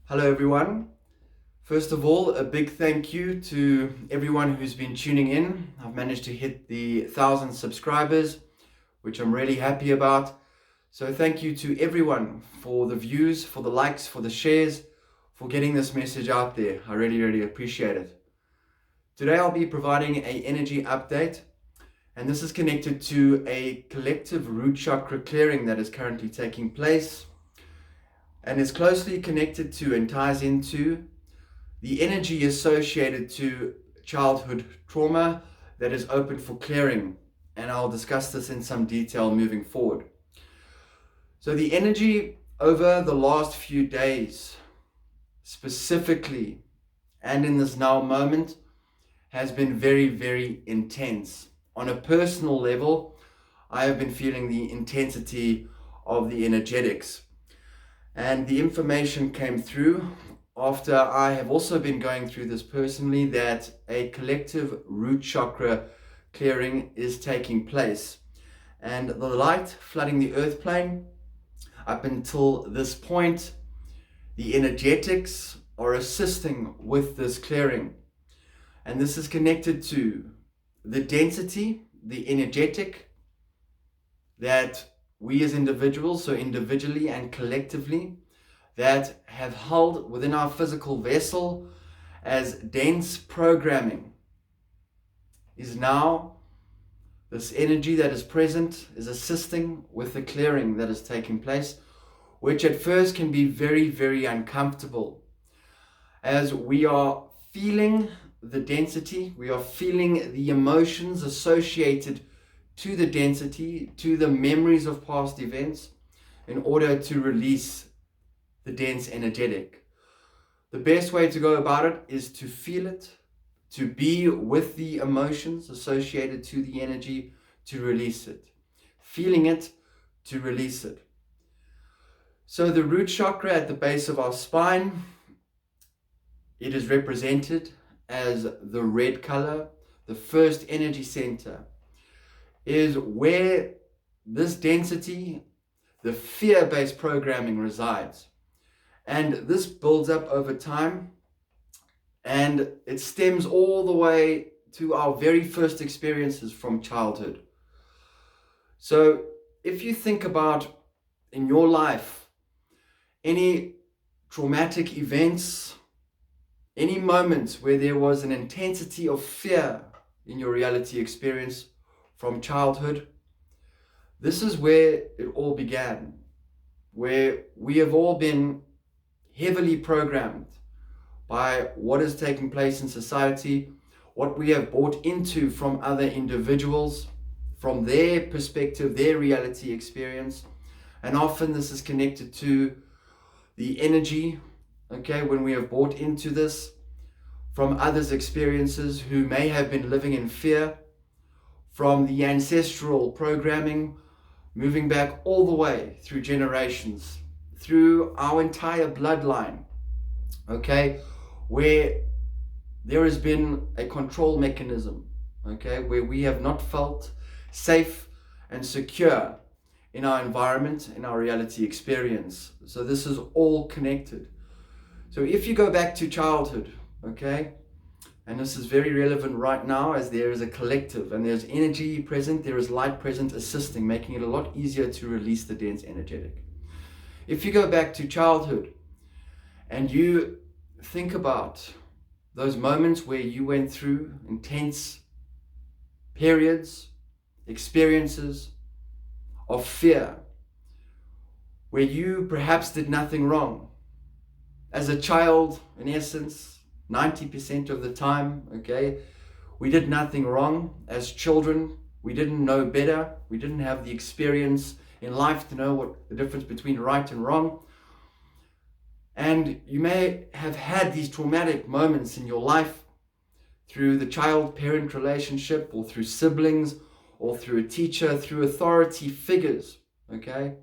Hello everyone. First of all, a big thank you to everyone who's been tuning in. I've managed to hit the 1,000 subscribers, which I'm really happy about. So thank you to everyone for the views, for the likes, for the shares, for getting this message out there. I really appreciate it. Today I'll be providing an energy update, and this is connected to a collective root chakra clearing that is currently taking place and is closely connected to and ties into the energy associated to childhood trauma that is open for clearing. And I'll discuss this in some detail moving forward. So the energy over the last few days, specifically, and in this now moment, has been very intense. On a personal level, I have been feeling the intensity of the energetics. And the information came through after I have also been going through this personally, that a collective root chakra clearing is taking place. And the light flooding the earth plane, up until this point, the energetics are assisting with this clearing. And this is connected to the density, the energetic, that we as individuals, so individually and collectively, that have held within our physical vessel as dense programming, is now this energy that is present is assisting with the clearing that is taking place, which at first can be very uncomfortable, as we are feeling the density, we are feeling the emotions associated to the density, to the memories of past events, in order to release the dense energetic. The best way to go about it is to feel it, to be with the emotions associated to the energy, to release it. Feeling it, to release it. So the root chakra at the base of our spine, it is represented as the red color. The first energy center is where this density, the fear-based programming resides. And this builds up over time, and it stems all the way to our very first experiences from childhood. So if you think about in your life any traumatic events, any moments where there was an intensity of fear in your reality experience from childhood, this is where it all began, where we have all been heavily programmed by what is taking place in society, what we have bought into from other individuals, from their perspective, their reality experience. And often this is connected to the energy, okay, when we have bought into this from others' experiences who may have been living in fear, from the ancestral programming, moving back all the way through generations, through our entire bloodline, okay, where there has been a control mechanism, okay, where we have not felt safe and secure in our environment, in our reality experience. So this is all connected. So if you go back to childhood, okay, and this is very relevant right now, as there is a collective and there's energy present, there is light present assisting, making it a lot easier to release the dense energetic. If you go back to childhood and you think about those moments where you went through intense periods, experiences of fear, where you perhaps did nothing wrong. As a child, in essence, 90% of the time, okay, we did nothing wrong. As children, we didn't know better. We didn't have the experience in life to know what the difference between right and wrong. And you may have had these traumatic moments in your life through the child-parent relationship, or through siblings, or through a teacher, through authority figures, okay,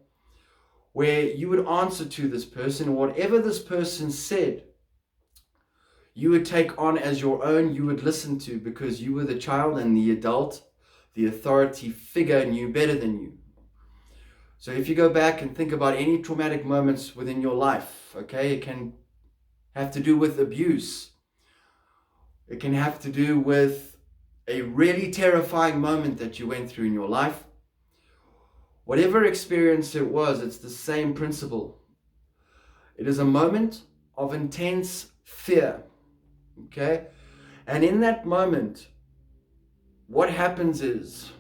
where you would answer to this person, whatever this person said, you would take on as your own, you would listen to, because you were the child and the adult, the authority figure, knew better than you. So if you go back and think about any traumatic moments within your life, okay, it can have to do with abuse. It can have to do with a really terrifying moment that you went through in your life. Whatever experience it was, it's the same principle. It is a moment of intense fear. Okay? And in that moment, what happens is,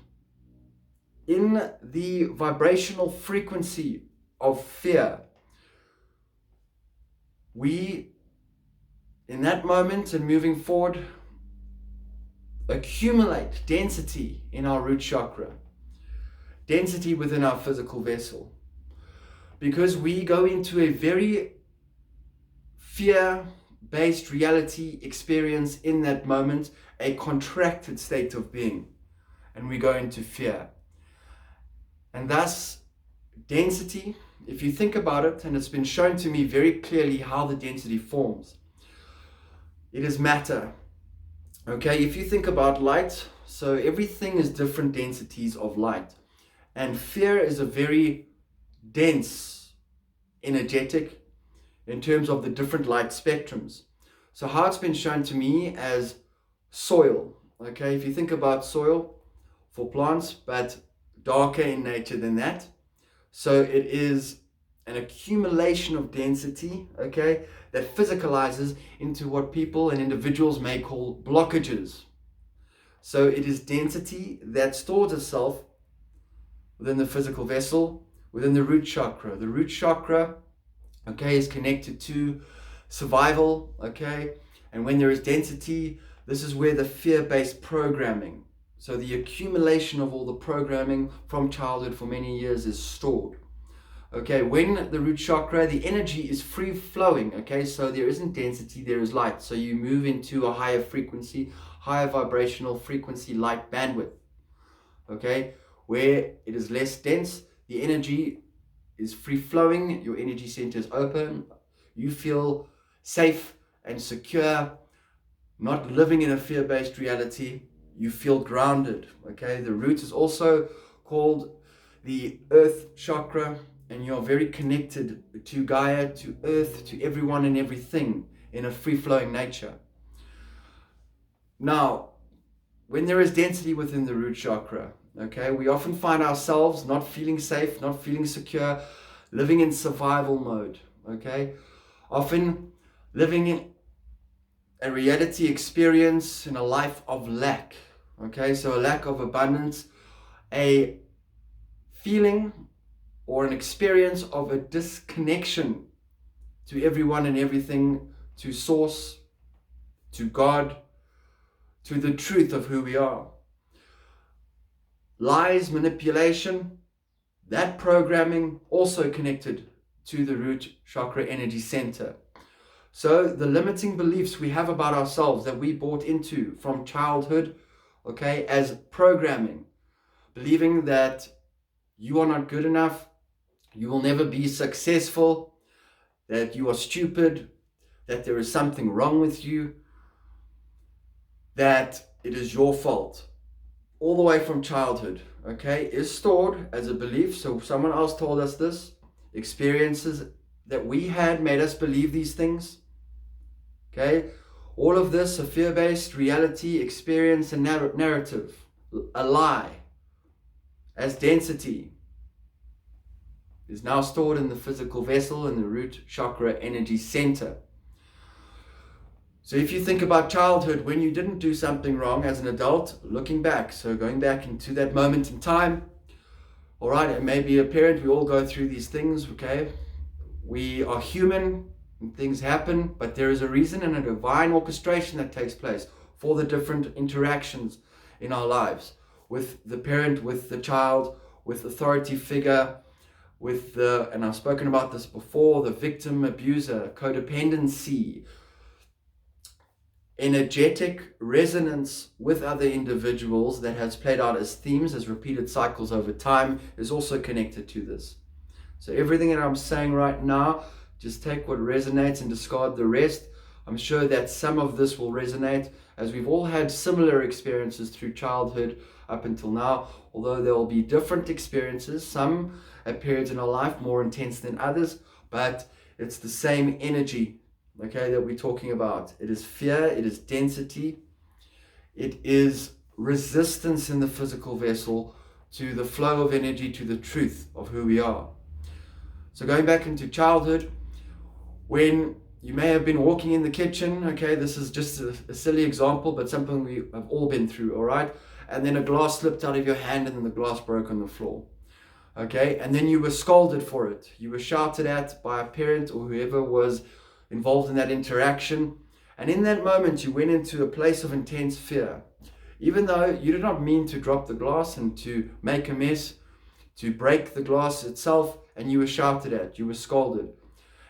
in the vibrational frequency of fear, we, in that moment and moving forward, accumulate density in our root chakra, density within our physical vessel, because we go into a very fear-based reality experience in that moment, a contracted state of being, and we go into fear. And thus, density, if you think about it, and it's been shown to me very clearly how the density forms, it is matter. Okay, if you think about light, so everything is different densities of light. And fear is a very dense, energetic, in terms of the different light spectrums. So how it's been shown to me as soil. Okay, if you think about soil for plants, but darker in nature than that. So it is an accumulation of density, okay, that physicalizes into what people and individuals may call blockages. So it is density that stores itself within the physical vessel, within the root chakra. The root chakra, okay, is connected to survival, okay, and when there is density, this is where the fear-based programming, so the accumulation of all the programming from childhood for many years is stored. Okay, when the root chakra, the energy is free flowing, okay, so there isn't density, there is light. So you move into a higher frequency, higher vibrational frequency light bandwidth, okay, where it is less dense, the energy is free flowing, your energy center is open, you feel safe and secure, not living in a fear-based reality, you feel grounded, okay. The root is also called the earth chakra, and you're very connected to Gaia, to earth, to everyone and everything in a free-flowing nature. Now, when there is density within the root chakra, okay, we often find ourselves not feeling safe, not feeling secure, living in survival mode, okay, often living in a reality experience in a life of lack, okay, so a lack of abundance, a feeling or an experience of a disconnection to everyone and everything, to source, to God, to the truth of who we are. Lies, manipulation, that programming also connected to the root chakra energy center. So the limiting beliefs we have about ourselves that we bought into from childhood, okay, as programming, believing that you are not good enough, you will never be successful, that you are stupid, that there is something wrong with you, that it is your fault, all the way from childhood, okay, is stored as a belief. So someone else told us this, experiences that we had made us believe these things, okay, all of this, a fear-based reality, experience, and narrative, a lie, as density, is now stored in the physical vessel in the root chakra energy center. So if you think about childhood, when you didn't do something wrong as an adult, looking back, so going back into that moment in time, all right, it may be a parent, we all go through these things, okay, we are human and things happen, but there is a reason and a divine orchestration that takes place for the different interactions in our lives, with the parent, with the child, with authority figure, with the, and I've spoken about this before, the victim, abuser, codependency, energetic resonance with other individuals that has played out as themes, as repeated cycles over time, is also connected to this. So everything that I'm saying right now, just take what resonates and discard the rest. I'm sure that some of this will resonate, as we've all had similar experiences through childhood up until now, although there will be different experiences, some at periods in our life more intense than others, but it's the same energy okay, that we're talking about. It is fear, it is density, it is resistance in the physical vessel to the flow of energy, to the truth of who we are. So going back into childhood, when you may have been walking in the kitchen, okay, this is just a silly example, but something we have all been through, all right? And then a glass slipped out of your hand and then the glass broke on the floor, okay? And then you were scolded for it. You were shouted at by a parent or whoever was involved in that interaction. And in that moment, you went into a place of intense fear. Even though you did not mean to drop the glass and to make a mess, to break the glass itself, and you were shouted at, you were scolded.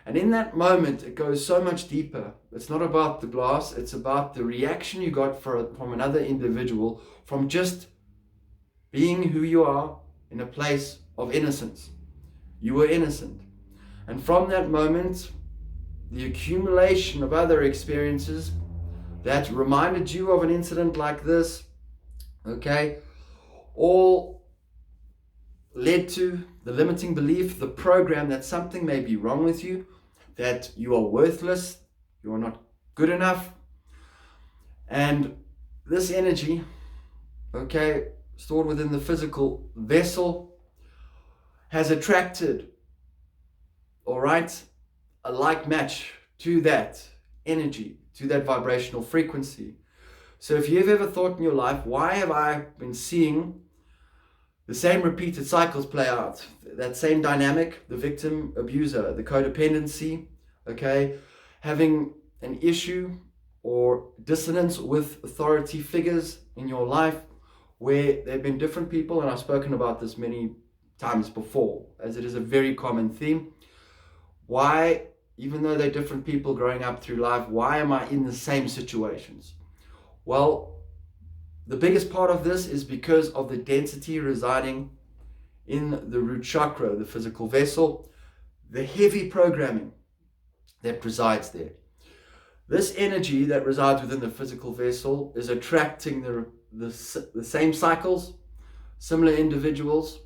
And in that moment, it goes so much deeper. It's not about the glass, it's about the reaction you got from another individual from just being who you are in a place of innocence. You were innocent. And from that moment, the accumulation of other experiences that reminded you of an incident like this, okay, all led to the limiting belief, the program that something may be wrong with you, that you are worthless, you are not good enough. And this energy, okay, stored within the physical vessel, has attracted, all right, a like match to that energy, to that vibrational frequency. So if you've ever thought in your life, why have I been seeing the same repeated cycles play out? That same dynamic, the victim, abuser, the codependency, okay, having an issue or dissonance with authority figures in your life where there have been different people, and I've spoken about this many times before, as it is a very common theme. Why, even though they're different people growing up through life, why am I in the same situations? Well, the biggest part of this is because of the density residing in the root chakra, the physical vessel, the heavy programming that resides there. This energy that resides within the physical vessel is attracting the same cycles, similar individuals,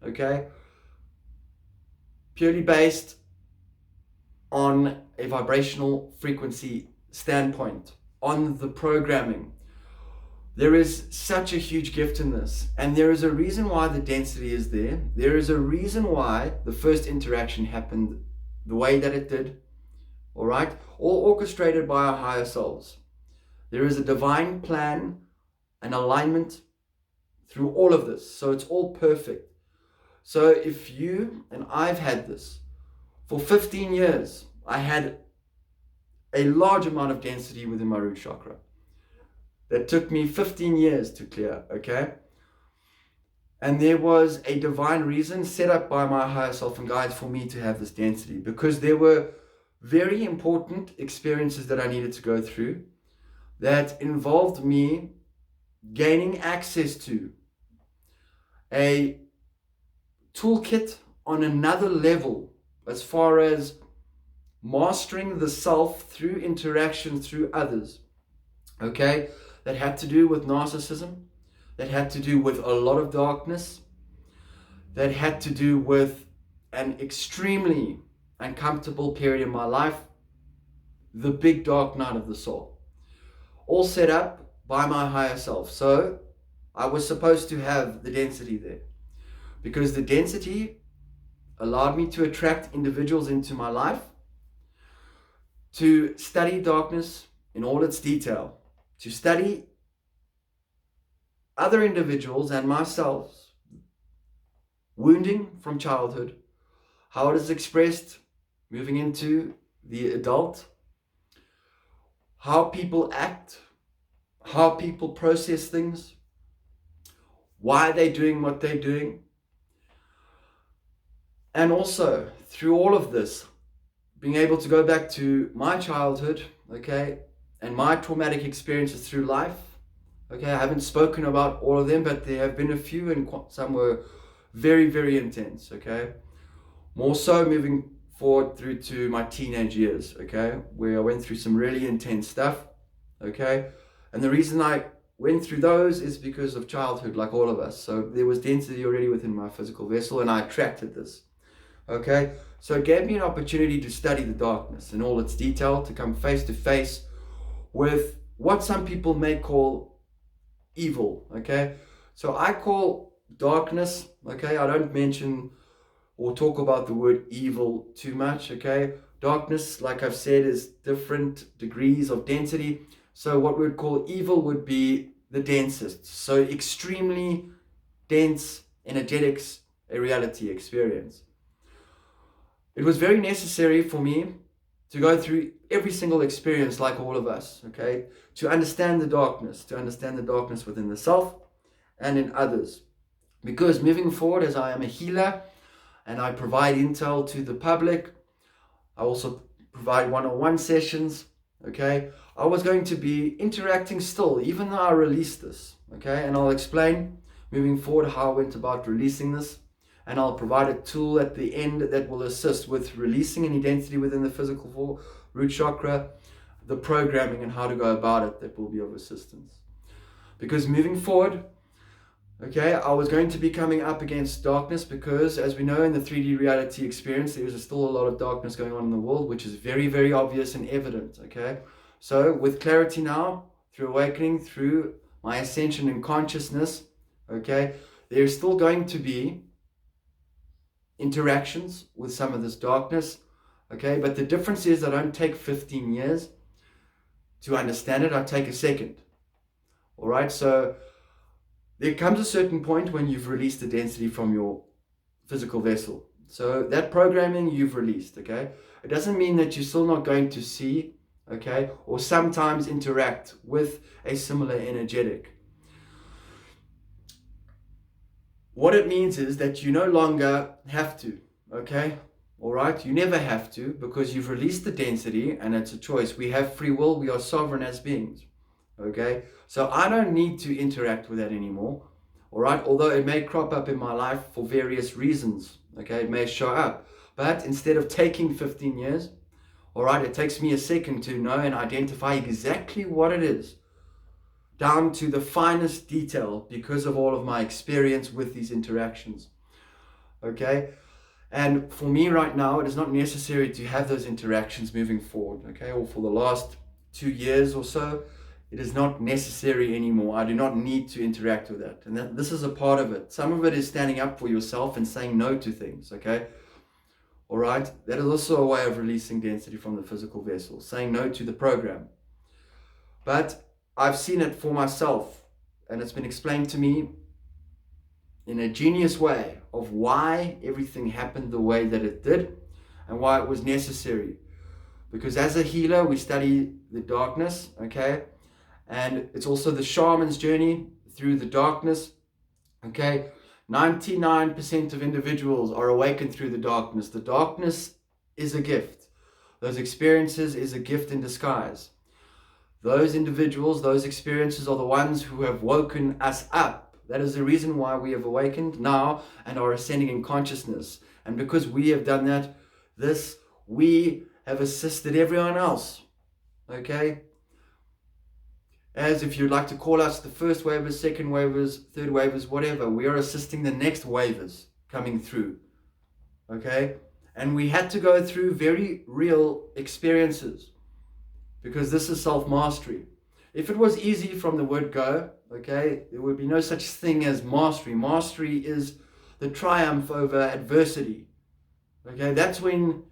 okay, purely based on a vibrational frequency standpoint, on the programming. There is such a huge gift in this, and there is a reason why the density is there. There is a reason why the first interaction happened the way that it did, all right? All orchestrated by our higher selves. There is a divine plan, an alignment through all of this, so it's all perfect. So if you, and I've had this, for 15 years, I had a large amount of density within my root chakra. That took me 15 years to clear, okay? And there was a divine reason set up by my higher self and guides for me to have this density, because there were very important experiences that I needed to go through that involved me gaining access to a toolkit on another level as far as mastering the self through interaction through others, okay? That had to do with narcissism, that had to do with a lot of darkness, that had to do with an extremely uncomfortable period in my life, the big dark night of the soul, all set up by my higher self. So I was supposed to have the density there, because the density allowed me to attract individuals into my life, to study darkness in all its detail, to study other individuals and myself, wounding from childhood, how it is expressed moving into the adult, how people act, how people process things, why they're doing what they're doing. And also, through all of this, being able to go back to my childhood, okay, and my traumatic experiences through life, okay. I haven't spoken about all of them, but there have been a few, and some were very, very intense, okay. More so moving forward through to my teenage years, okay, where I went through some really intense stuff, okay. And the reason I went through those is because of childhood, like all of us. So there was density already within my physical vessel, and I attracted this, okay. So it gave me an opportunity to study the darkness in all its detail, to come face to face with what some people may call evil, okay? So I call darkness, okay? I don't mention or talk about the word evil too much, okay? Darkness, like I've said, is different degrees of density. So what we would call evil would be the densest. So extremely dense energetics, a reality experience. It was very necessary for me to go through every single experience like all of us, okay? To understand the darkness within the self and in others. Because moving forward, as I am a healer and I provide intel to the public, I also provide one-on-one sessions, okay? I was going to be interacting still, even though I released this, okay? And I'll explain moving forward how I went about releasing this. And I'll provide a tool at the end that will assist with releasing any density within the physical root chakra, the programming and how to go about it that will be of assistance. Because moving forward, okay, I was going to be coming up against darkness because, as we know in the 3D reality experience, there is still a lot of darkness going on in the world, which is very, very obvious and evident, okay? So with clarity now, through awakening, through my ascension in consciousness, okay, there's still going to be interactions with some of this darkness, okay? But the difference is I don't take 15 years to understand it, I take a second, all right? So there comes a certain point when you've released the density from your physical vessel. So that programming you've released, okay? It doesn't mean that you're still not going to see, okay, or sometimes interact with a similar energetic. What it means is that you no longer have to, okay? All right? You never have to because you've released the density and it's a choice. We have free will. We are sovereign as beings, okay? So I don't need to interact with that anymore, all right? Although it may crop up in my life for various reasons, okay? It may show up. But instead of taking 15 years, all right, it takes me a second to know and identify exactly what it is, down to the finest detail because of all of my experience with these interactions, okay? And for me right now, it is not necessary to have those interactions moving forward, okay? Or for the last 2 years or so, it is not necessary anymore. I do not need to interact with that. And this is a part of it. Some of it is standing up for yourself and saying no to things, okay? All right? That is also a way of releasing density from the physical vessel, saying no to the program. But I've seen it for myself, and it's been explained to me in a genius way of why everything happened the way that it did and why it was necessary. Because as a healer, we study the darkness, okay? And it's also the shaman's journey through the darkness, okay? 99% of individuals are awakened through the darkness. The darkness is a gift. Those experiences is a gift in disguise. Those individuals, those experiences are the ones who have woken us up. That is the reason why we have awakened now and are ascending in consciousness. And because we have done that, we have assisted everyone else. Okay? As if you'd like to call us the first wavers, second wavers, third wavers, whatever. We are assisting the next wavers coming through. Okay? And we had to go through very real experiences, because this is self-mastery. If it was easy from the word go, okay, there would be no such thing as mastery. Mastery is the triumph over adversity. Okay, that's when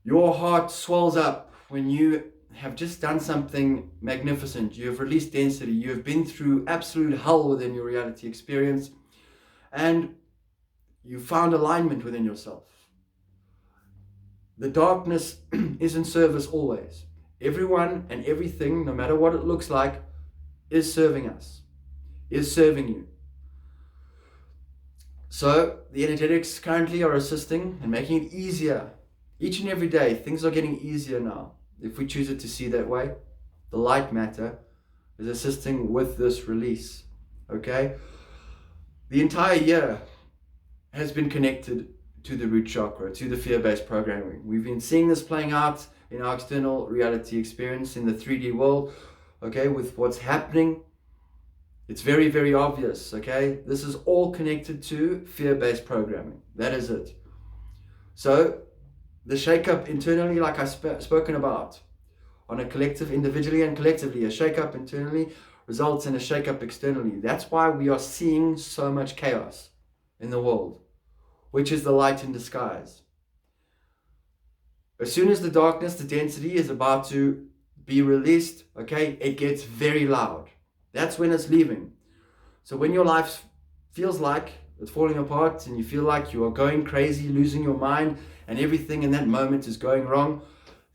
your heart swells up, when you have just done something magnificent. You have released density. You have been through absolute hell within your reality experience, and you found alignment within yourself. The darkness is in service always. Everyone and everything, no matter what it looks like, is serving us, is serving you. So the energetics currently are assisting and making it easier. Each and every day, things are getting easier now. If we choose it to see that way, the light matter is assisting with this release, okay? The entire year has been connected to the root chakra, to the fear-based programming. We've been seeing this playing out in our external reality experience in the 3D world, okay, with what's happening. It's very, very obvious, okay? This is all connected to fear-based programming. That is it. So the shake-up internally, like I've spoken about, on a collective, individually and collectively, a shake-up internally results in a shake-up externally. That's why we are seeing so much chaos in the world, which is the light in disguise. As soon as the darkness, the density is about to be released, okay, it gets very loud. That's when it's leaving. So when your life feels like it's falling apart and you feel like you are going crazy, losing your mind, and everything in that moment is going wrong,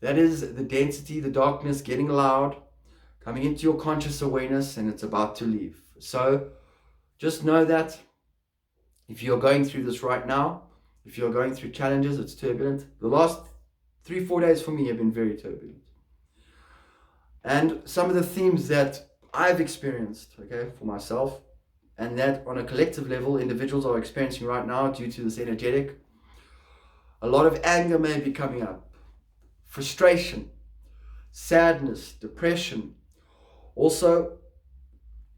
that is the density, the darkness getting loud, coming into your conscious awareness, and it's about to leave. So just know that if you're going through this right now, if you're going through challenges, it's turbulent. The last 3-4 days for me have been very turbulent. And some of the themes that I've experienced, okay, for myself, and that on a collective level, individuals are experiencing right now due to this energetic, a lot of anger may be coming up, frustration, sadness, depression. Also,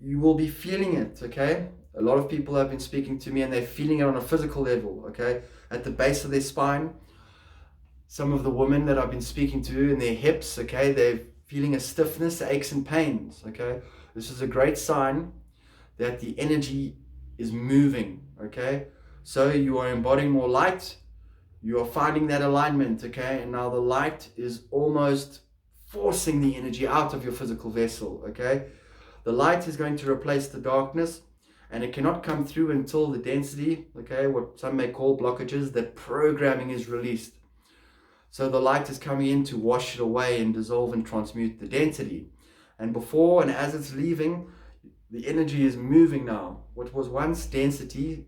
you will be feeling it, okay? A lot of people have been speaking to me and they're feeling it on a physical level, okay? At the base of their spine. Some of the women that I've been speaking to in their hips, okay, they're feeling a stiffness, aches and pains, okay? This is a great sign that the energy is moving, okay? So you are embodying more light, you are finding that alignment, okay? And now the light is almost forcing the energy out of your physical vessel, okay? The light is going to replace the darkness, and it cannot come through until the density, okay, what some may call blockages, that programming is released. So the light is coming in to wash it away and dissolve and transmute the density. And before and as it's leaving, the energy is moving now. What was once density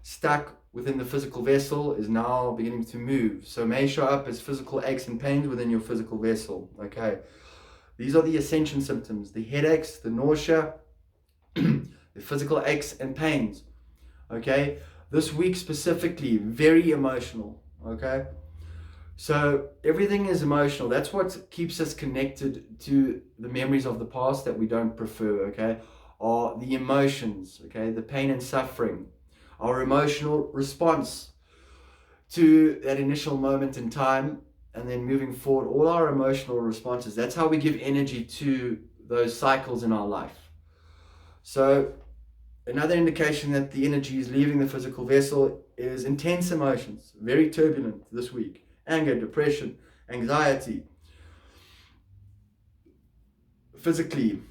stuck within the physical vessel is now beginning to move. So may show up as physical aches and pains within your physical vessel. Okay. These are the ascension symptoms: the headaches, the nausea, the physical aches and pains. Okay. This week specifically, very emotional. Okay. So everything is emotional. That's what keeps us connected to the memories of the past that we don't prefer, okay? Are the emotions, okay? The pain and suffering. Our emotional response to that initial moment in time, and then moving forward, all our emotional responses. That's how we give energy to those cycles in our life. So another indication that the energy is leaving the physical vessel is intense emotions, very turbulent this week. Anger, depression, anxiety, physically,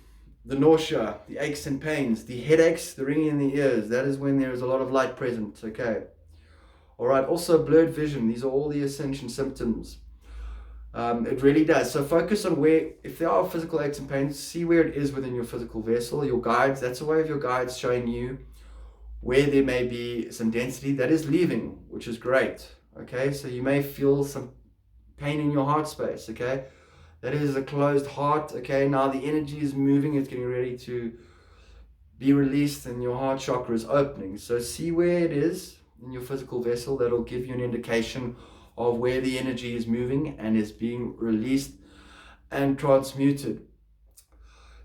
the nausea, the aches and pains, the headaches, the ringing in the ears. That is when there is a lot of light present, okay? All right, also blurred vision. These are all the ascension symptoms. It really does. So focus on where, if there are physical aches and pains, see where it is within your physical vessel, your guides. That's a way of your guides showing you where there may be some density that is leaving, which is great. Okay, so you may feel some pain in your heart space, okay? That is a closed heart, okay? Now the energy is moving, it's getting ready to be released, and your heart chakra is opening. So see where it is in your physical vessel. That'll give you an indication of where the energy is moving and is being released and transmuted.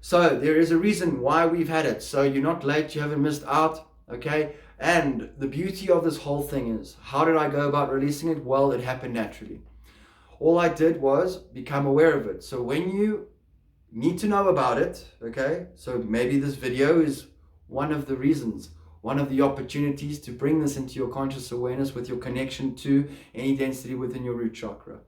So there is a reason why we've had it. So you're not late, you haven't missed out, okay? And the beauty of this whole thing is, how did I go about releasing it? Well, it happened naturally. All I did was become aware of it. So when you need to know about it, okay, so maybe this video is one of the reasons, one of the opportunities to bring this into your conscious awareness with your connection to any density within your root chakra.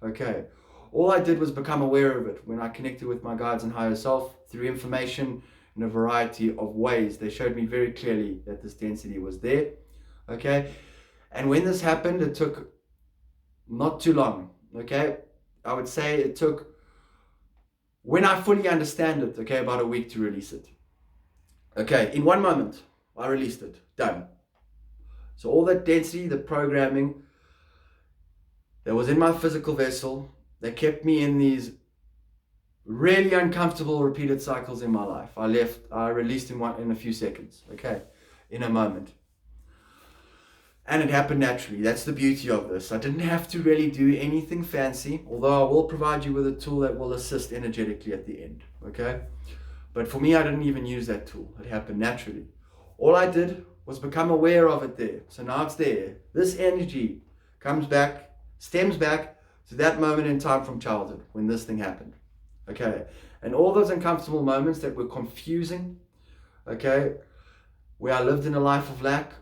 Okay, all I did was become aware of it when I connected with my guides and higher self through information in a variety of ways. They showed me very clearly that this density was there, okay? And when this happened, it took not too long, okay? I would say it took, when I fully understand it, okay, about a week to release it. Okay, in one moment, I released it, done. So all that density, the programming that was in my physical vessel, that kept me in these really uncomfortable repeated cycles in my life, I released in a few seconds, okay, in a moment. And it happened naturally. That's the beauty of this. I didn't have to really do anything fancy, although I will provide you with a tool that will assist energetically at the end, okay? But for me, I didn't even use that tool. It happened naturally. All I did was become aware of it there. So now it's there. This energy stems back to that moment in time from childhood when this thing happened. Okay, and all those uncomfortable moments that were confusing, okay, where I lived in a life of lack,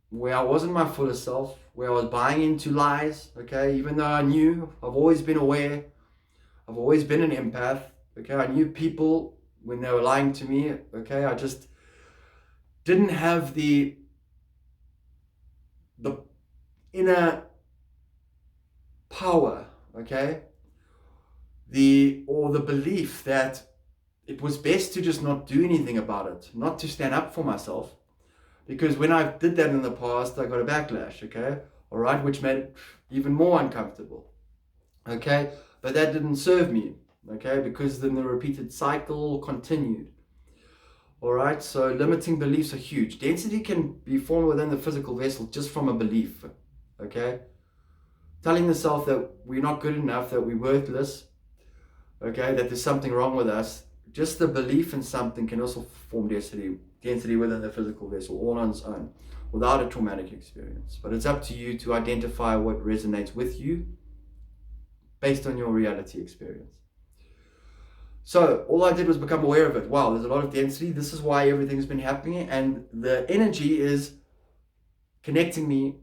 where I wasn't my fullest self, where I was buying into lies, okay, even though I knew, I've always been aware, I've always been an empath, okay, I knew people when they were lying to me, okay, I just didn't have the inner power, okay, the belief that it was best to just not do anything about it, not to stand up for myself, because when I did that in the past, I got a backlash, okay, all right, which made it even more uncomfortable, okay, but that didn't serve me, okay, because then the repeated cycle continued. All right, so limiting beliefs are huge. Density can be formed within the physical vessel just from a belief, okay? Telling the self that we're not good enough, that we're worthless, okay, that there's something wrong with us. Just the belief in something can also form density within the physical vessel, all on its own, without a traumatic experience. But it's up to you to identify what resonates with you based on your reality experience. So all I did was become aware of it. Wow, there's a lot of density. This is why everything's been happening. And the energy is connecting me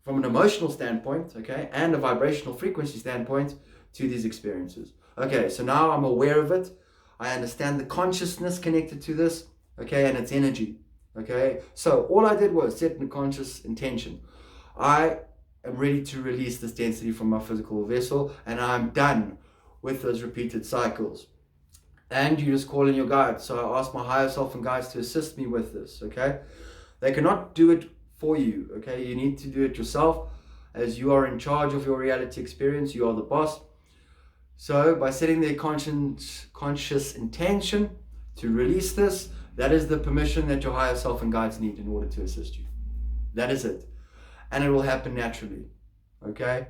from an emotional standpoint, okay, and a vibrational frequency standpoint to these experiences. Okay, so now I'm aware of it. I understand the consciousness connected to this, okay, and its energy, okay. So all I did was set a conscious intention. I am ready to release this density from my physical vessel, and I'm done with those repeated cycles. And you just call in your guides. So I ask my higher self and guides to assist me with this, okay? They cannot do it for you, okay? You need to do it yourself, as you are in charge of your reality experience. You are the boss. So by setting their conscious intention to release this, that is the permission that your higher self and guides need in order to assist you. That is it. And it will happen naturally, okay?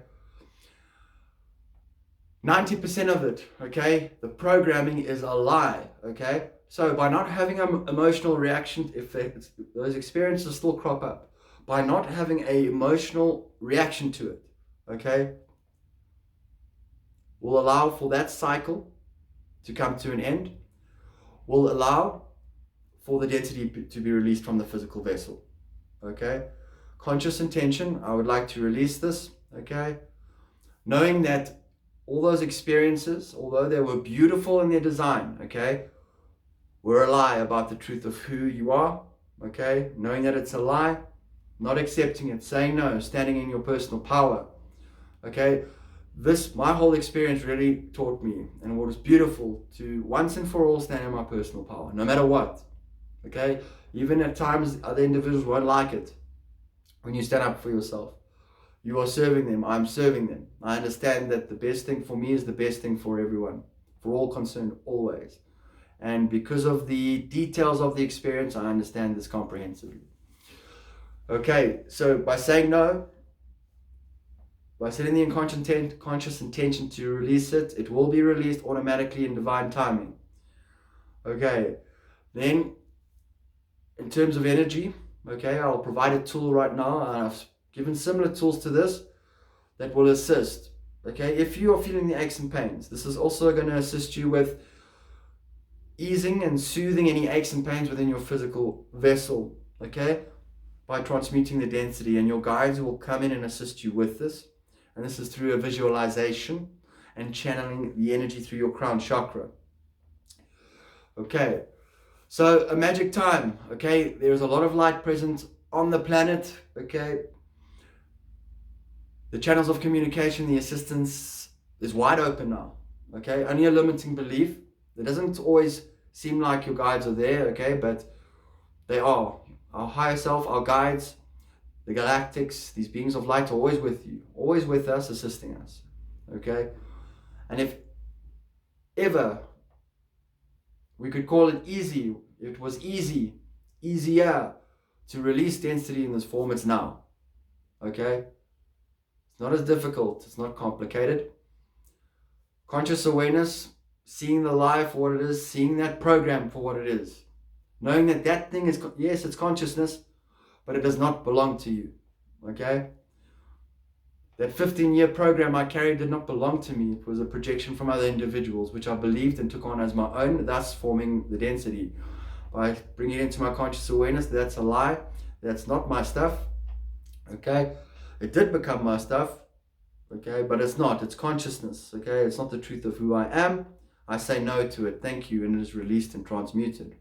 90% of it, okay, the programming is a lie, okay? So by not having an emotional reaction, if those experiences still crop up, by not having an emotional reaction to it, okay, will allow for that cycle to come to an end, will allow for the density to be released from the physical vessel, okay? Conscious intention, I would like to release this, okay? Knowing that all those experiences, although they were beautiful in their design, okay, were a lie about the truth of who you are, okay? Knowing that it's a lie, not accepting it, saying no, standing in your personal power, okay? My whole experience really taught me, and what was beautiful, to once and for all stand in my personal power, no matter what, okay? Even at times other individuals won't like it when you stand up for yourself. You are serving them, I'm serving them. I understand that the best thing for me is the best thing for everyone, for all concerned, always. And because of the details of the experience, I understand this comprehensively. Okay, so by saying no, by setting the conscious intention to release it, it will be released automatically in divine timing. Okay, then in terms of energy, okay, I'll provide a tool right now. I've given similar tools to this that will assist, okay, if you are feeling the aches and pains. This is also going to assist you with easing and soothing any aches and pains within your physical vessel, okay, by transmuting the density, and your guides will come in and assist you with this. And this is through a visualization and channeling the energy through your crown chakra. Okay, so a magic time, okay, there's a lot of light present on the planet, okay. The channels of communication, the assistance is wide open now, okay? Only a limiting belief. It doesn't always seem like your guides are there, okay? But they are. Our higher self, our guides, the galactics, these beings of light are always with you, always with us, assisting us, okay? And if ever we could call it easy, it was easier to release density in this form, it's now, okay? It's not as difficult, it's not complicated. Conscious awareness, seeing the lie for what it is, seeing that program for what it is. Knowing that that thing is, yes, it's consciousness, but it does not belong to you, okay? That 15-year program I carried did not belong to me. It was a projection from other individuals, which I believed and took on as my own, thus forming the density. By bringing it into my conscious awareness, that's a lie. That's not my stuff. Okay? It did become my stuff. Okay? But it's not. It's consciousness. Okay? It's not the truth of who I am. I say no to it. Thank you. And it is released and transmuted.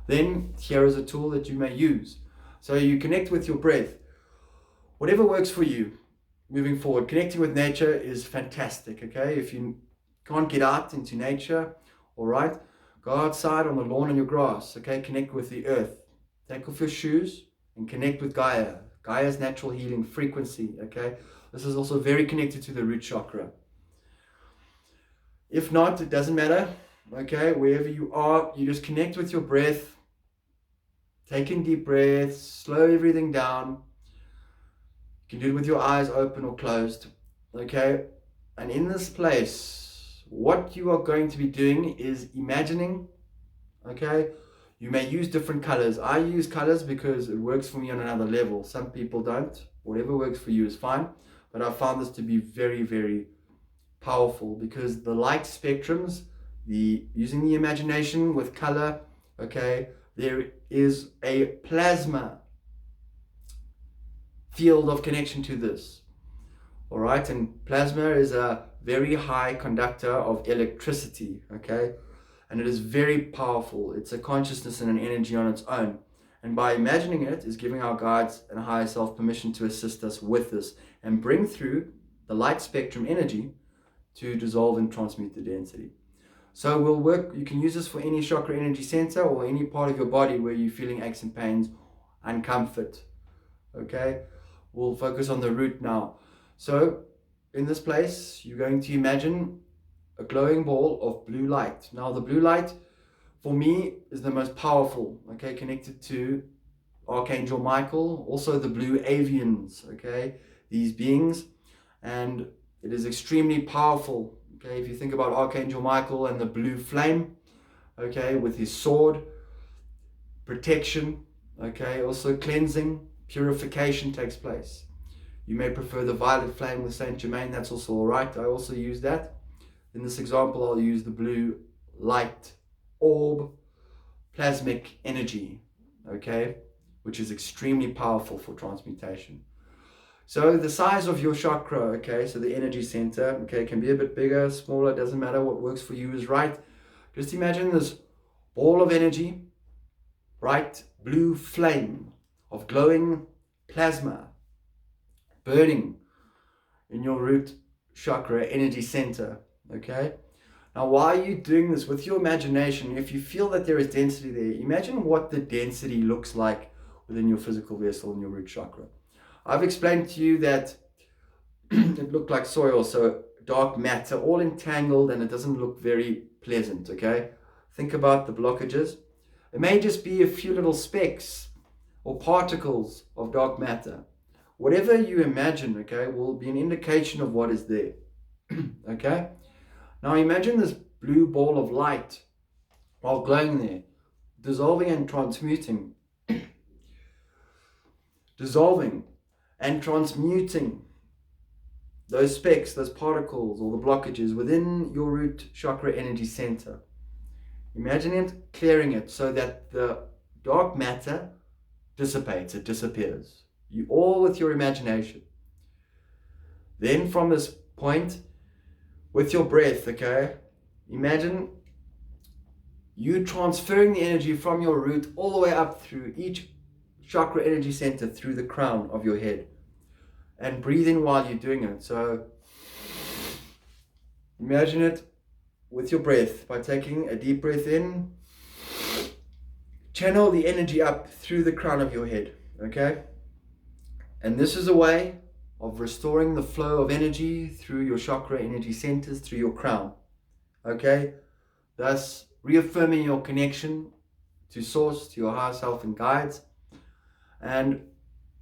Then here is a tool that you may use. So you connect with your breath. Whatever works for you moving forward. Connecting with nature is fantastic. Okay? If you can't get out into nature, all right, go outside on the lawn and your grass. Okay? Connect with the earth. Take off your shoes and connect with Gaia. Gaia's natural healing frequency. Okay? This is also very connected to the root chakra. If not, it doesn't matter. Okay? Wherever you are, you just connect with your breath. Take in deep breaths. Slow everything down. You can do it with your eyes open or closed. Okay? And in this place, what you are going to be doing is imagining. Okay? You may use different colors. I use colors because it works for me on another level. Some people don't. Whatever works for you is fine. But I found this to be very, very powerful because the light spectrums, using the imagination with color, okay, there is a plasma field of connection to this. All right, and plasma is a very high conductor of electricity, okay, and it is very powerful. It's a consciousness and an energy on its own, and by imagining it is giving our guides and higher self permission to assist us with this and bring through the light spectrum energy to dissolve and transmute the density. So we'll work, you can use this for any chakra energy center or any part of your body where you're feeling aches and pains and comfort. Okay, we'll focus on the root now. So in this place, you're going to imagine a glowing ball of blue light. Now the blue light for me is the most powerful, okay, connected to Archangel Michael, also the blue avians, okay, these beings, and it is extremely powerful. Okay, if you think about Archangel Michael and the blue flame, okay, with his sword, protection, okay, also cleansing, purification takes place. You may prefer the violet flame with Saint Germain, that's also all right. I also use that. In this example, I'll use the blue light orb, plasmic energy, okay, which is extremely powerful for transmutation. So the size of your chakra, okay, so the energy center, okay, can be a bit bigger, smaller, doesn't matter. What works for you is right. Just imagine this ball of energy, bright blue flame of glowing plasma burning in your root chakra energy center, okay? Now, why are you doing this? With your imagination, if you feel that there is density there, imagine what the density looks like within your physical vessel in your root chakra. I've explained to you that it looked like soil, so dark matter, all entangled, and it doesn't look very pleasant, okay? Think about the blockages. It may just be a few little specks or particles of dark matter. Whatever you imagine, okay, will be an indication of what is there, okay? Now imagine this blue ball of light while glowing there, dissolving and transmuting, dissolving and transmuting those specks, those particles or the blockages within your root chakra energy center. Imagine it clearing it so that the dark matter dissipates, it disappears. You all with your imagination. Then from this point, with your breath, okay, imagine you transferring the energy from your root all the way up through each chakra energy center through the crown of your head. And breathe in while you're doing it. So imagine it with your breath by taking a deep breath in. Channel the energy up through the crown of your head, okay? And this is a way of restoring the flow of energy through your chakra energy centers, through your crown, okay? Thus reaffirming your connection to source, to your higher self and guides. And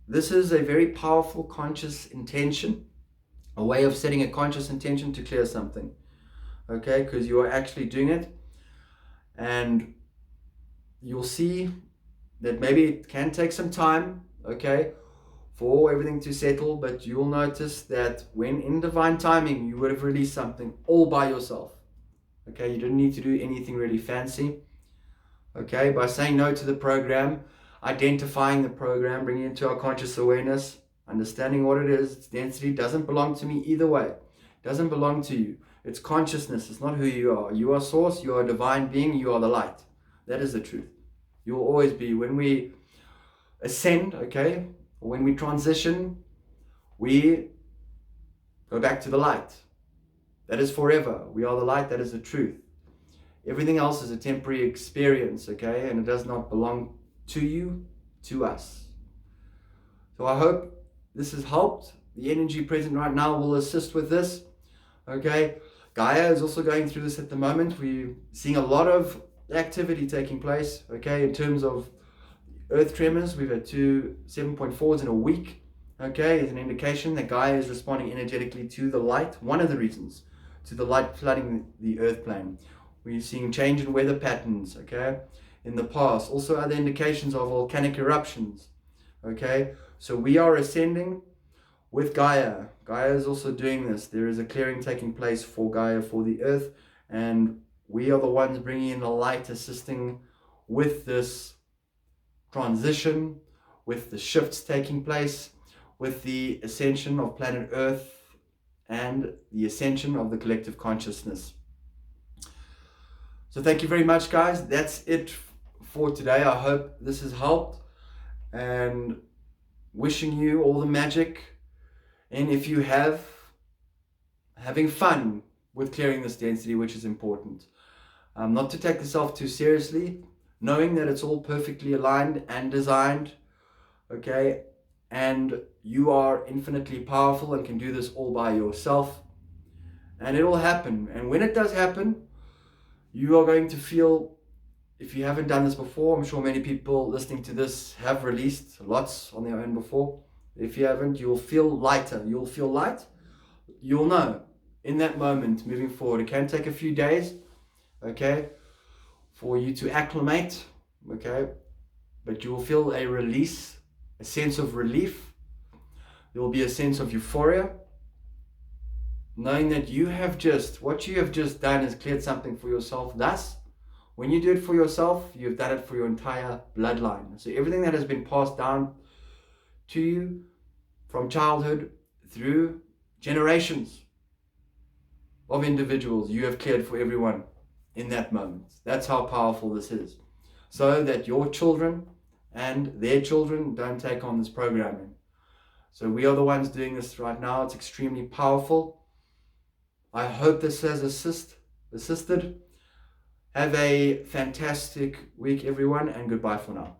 this is a very powerful conscious intention, a way of setting a conscious intention to clear something, okay? Because you are actually doing it, and you'll see that maybe it can take some time, okay, for everything to settle, but you'll notice that when in divine timing, you would have released something all by yourself. Okay, you didn't need to do anything really fancy. Okay, by saying no to the program, identifying the program, bringing it into our conscious awareness, understanding what it is, its density doesn't belong to me either way. It doesn't belong to you. It's consciousness. It's not who you are. You are source. You are a divine being. You are the light. That is the truth. You will always be. When we ascend, okay, or when we transition, we go back to the light. That is forever. We are the light. That is the truth. Everything else is a temporary experience, okay, and it does not belong to you, to us. So I hope this has helped. The energy present right now will assist with this, okay. Gaia is also going through this at the moment. We're seeing a lot of activity taking place, okay, in terms of earth tremors. We've had 2 7.4s in a week, okay, as an indication that Gaia is responding energetically to the light. One of the reasons, to the light flooding the earth plane. We're seeing change in weather patterns, okay, in the past. Also other indications of volcanic eruptions, okay. So we are ascending with Gaia. Gaia is also doing this. There is a clearing taking place for Gaia, for the earth, and we are the ones bringing in the light, assisting with this transition, with the shifts taking place, with the ascension of planet Earth and the ascension of the collective consciousness. So thank you very much, guys. That's it for today. I hope this has helped, and wishing you all the magic. And if you have, having fun with clearing this density, which is important. Not to take yourself too seriously, knowing that it's all perfectly aligned and designed, okay, and you are infinitely powerful and can do this all by yourself, and it will happen. And when it does happen, you are going to feel, if you haven't done this before, I'm sure many people listening to this have released lots on their own before. If you haven't, you'll feel lighter. You'll feel light. You'll know in that moment moving forward. It can take a few days, okay, for you to acclimate, okay, but you will feel a release, a sense of relief. There will be a sense of euphoria, knowing that what you have just done is cleared something for yourself. Thus, when you do it for yourself, you've done it for your entire bloodline. So everything that has been passed down to you from childhood through generations of individuals, you have cleared for everyone in that moment. That's how powerful this is. So that your children and their children don't take on this programming. So we are the ones doing this right now. It's extremely powerful. I hope this has assisted. Have a fantastic week, everyone, and goodbye for now.